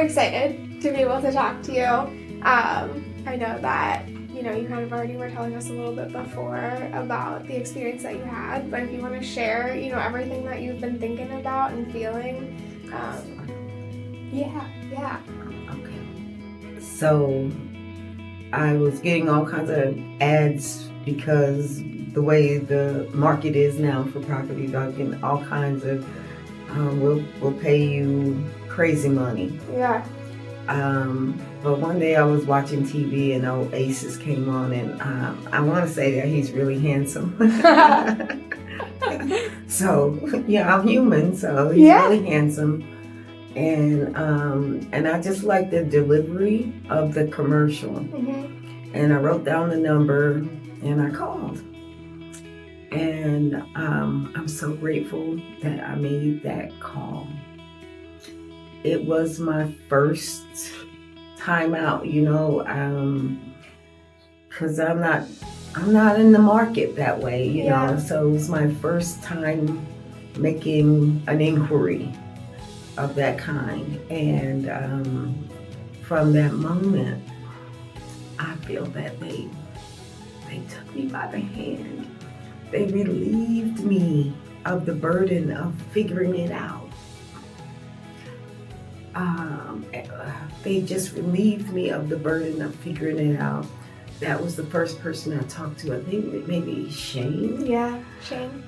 excited to be able to talk to you. I know that, you kind of already were telling us a little bit before about the experience that you had, but if you want to share, everything that you've been thinking about and feeling, yeah. Okay. So I was getting all kinds of ads because the way the market is now for properties, I'm getting all kinds of, we'll pay you crazy money. Yeah. But one day I was watching TV and Oasis came on, and I want to say that he's really handsome. So, yeah, I'm human, so he's really handsome. And I just like the delivery of the commercial. Mm-hmm. And I wrote down the number and I called. And I'm so grateful that I made that call. It was my first time out, because I'm not in the market that way, you know. So it was my first time making an inquiry of that kind, and from that moment, I feel that they took me by the hand. They relieved me of the burden of figuring it out. They just relieved me of the burden of figuring it out. That was the first person I talked to. I think maybe Shane. Yeah, Shane.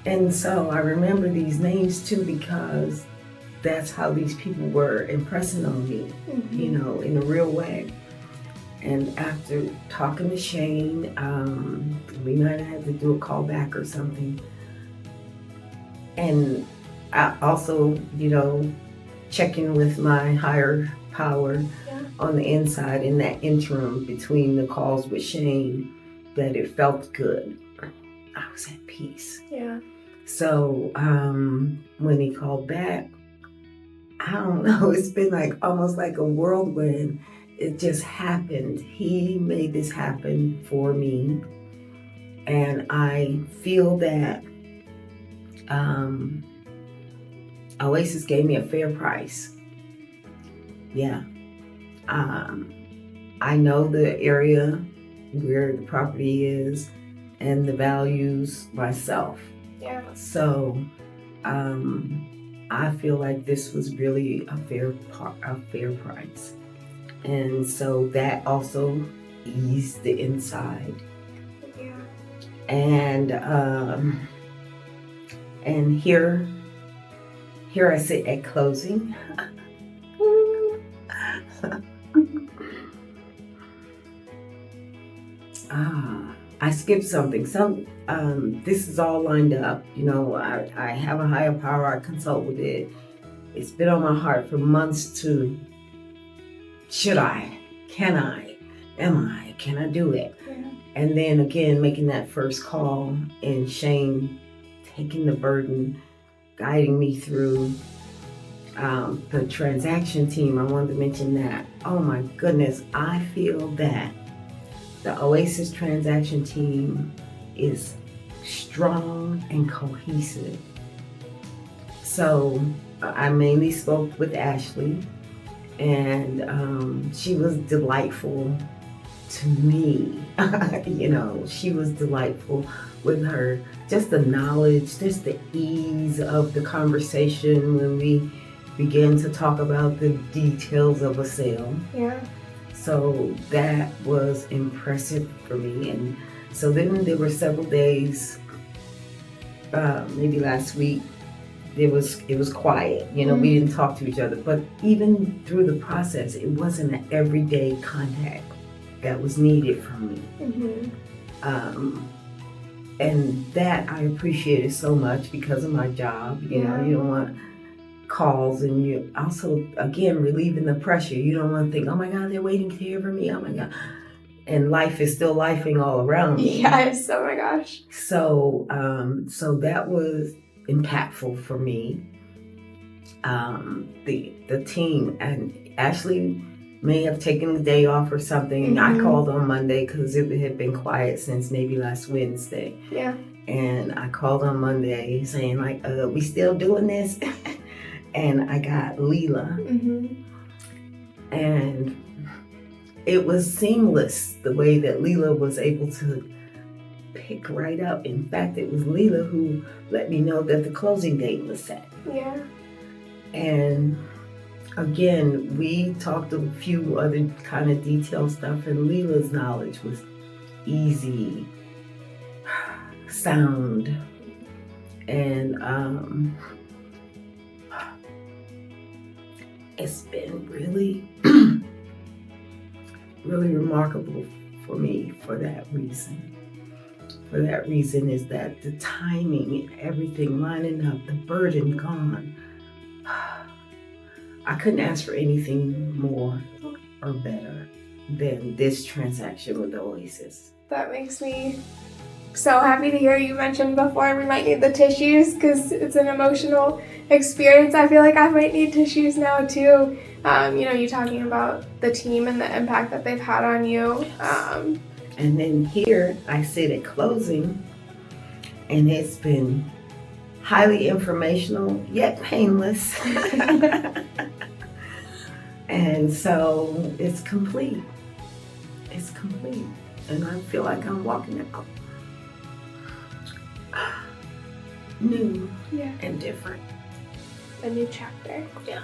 And so I remember these names too because that's how these people were impressing on me, mm-hmm. In a real way. And after talking to Shane, we might have had to do a call back or something. And I also, checking with my higher power on the inside in that interim between the calls with Shane, that it felt good. I was at peace. Yeah. So when he called back, I don't know, it's been almost like a whirlwind. It just happened. He made this happen for me. And I feel that Oasis gave me a fair price. Yeah. I know the area where the property is and the values myself. Yeah. So I feel like this was really a fair price. And so that also eased the inside. Yeah. And here I sit at closing. I skipped something. This is all lined up. I have a higher power. I consult with it. It's been on my heart for months to, should I? Can I? Am I? Can I do it? Yeah. And then again, making that first call and Shane taking the burden, guiding me through the transaction team. I wanted to mention that. Oh my goodness, I feel that the Oasis transaction team is strong and cohesive. So I mainly spoke with Ashley, and she was delightful to me. She was delightful with her, just the knowledge, just the ease of the conversation when we began to talk about the details of a sale. Yeah. So that was impressive for me. And so then there were several days, maybe last week, it was quiet. We didn't talk to each other. But even through the process, it wasn't an everyday contact that was needed from me. Mm-hmm. And that I appreciated so much because of my job. You don't want calls, and you also, again, relieving the pressure. You don't want to think, oh my God, they're waiting to hear from me. Oh my God. And life is still lifing all around me. Yes, oh my gosh. So that was impactful for me. The team, and Ashley may have taken the day off or something. Mm-hmm. I called on Monday because it had been quiet since maybe last Wednesday. Yeah. And I called on Monday saying we still doing this? And I got Leela. Mm-hmm. And it was seamless the way that Leela was able to pick right up. In fact, it was Leela who let me know that the closing date was set. Yeah. And again, we talked a few other kind of detailed stuff, and Leela's knowledge was easy, sound, and it's been really, really remarkable for me for that reason. For that reason is that the timing, everything lining up, the burden gone. I couldn't ask for anything more or better than this transaction with Oasis. That makes me so happy to hear. You mentioned before we might need the tissues because it's an emotional experience. I feel like I might need tissues now too. You talking about the team and the impact that they've had on you. And then here I sit at closing, and it's been highly informational yet painless. And so it's complete. It's complete. And I feel like I'm walking out new and different. A new chapter. Yeah.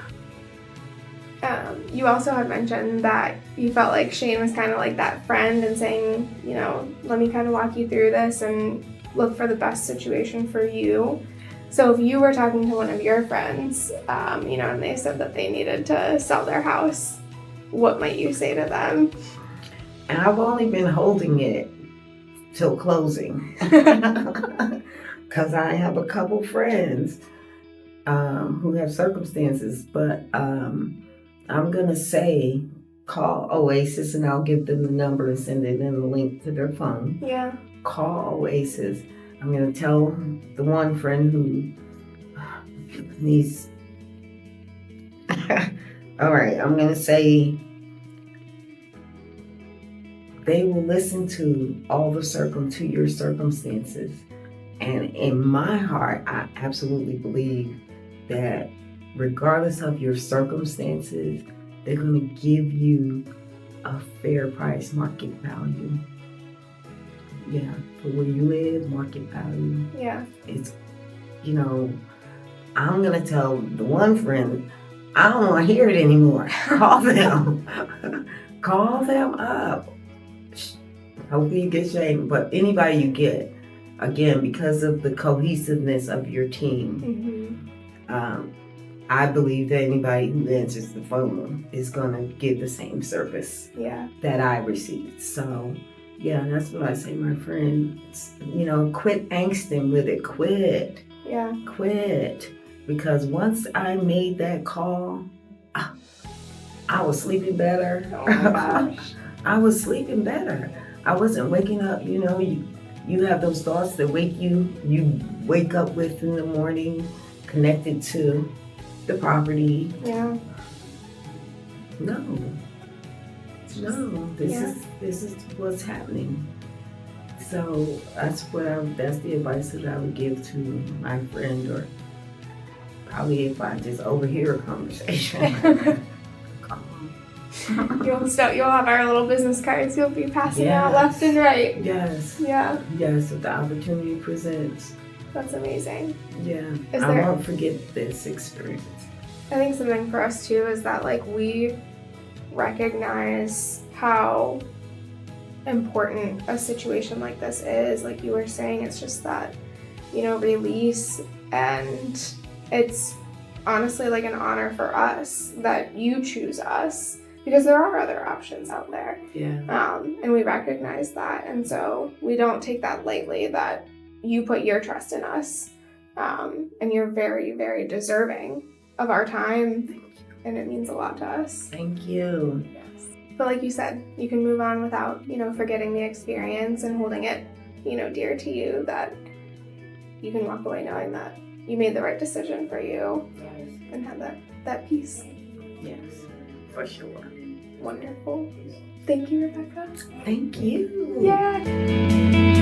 You also had mentioned that you felt like Shane was kind of like that friend and saying, let me kind of walk you through this and look for the best situation for you. So if you were talking to one of your friends, and they said that they needed to sell their house, what might you say to them? And I've only been holding it till closing because I have a couple friends who have circumstances, but I'm going to say call Oasis, and I'll give them the number and send them the link to their phone. Yeah. Call Oasis. I'm going to tell the one friend who needs... All right, I'm going to say they will listen to to your circumstances. And in my heart, I absolutely believe that regardless of your circumstances, they're going to give you a fair price, market value. Yeah, for where you live, market value. Yeah. It's, I'm going to tell the one friend, I don't want to hear it anymore. Call them. Call them up. Hopefully you get Shane, but anybody you get, again, because of the cohesiveness of your team, I believe that anybody who answers the phone is going to give the same service that I received. So, yeah, that's what I say, my friend. Quit angsting with it. Quit. Yeah. Quit. Because once I made that call, I was sleeping better. Oh my gosh. I was sleeping better. I wasn't waking up, you have those thoughts that you wake up with in the morning, connected to the property. Yeah. No, this is what's happening. So that's the advice that I would give to my friend, or probably if I just overhear a conversation. You'll have our little business cards. You'll be passing out left and right. Yes. Yeah. Yes, if the opportunity presents. That's amazing. Yeah. I won't forget this experience. I think something for us too is that we recognize how important a situation like this is. Like you were saying, it's just that, release, and it's honestly like an honor for us that you choose us, because there are other options out there. Yeah. And we recognize that. And so we don't take that lightly, that you put your trust in us. And you're very, very deserving of our time. And it means a lot to us. Thank you. Yes. But like you said, you can move on without, forgetting the experience and holding it, dear to you, that you can walk away knowing that you made the right decision for you. Yes. And have that peace. Yes, for sure. Wonderful. Thank you, Rebecca. Thank you. Yeah.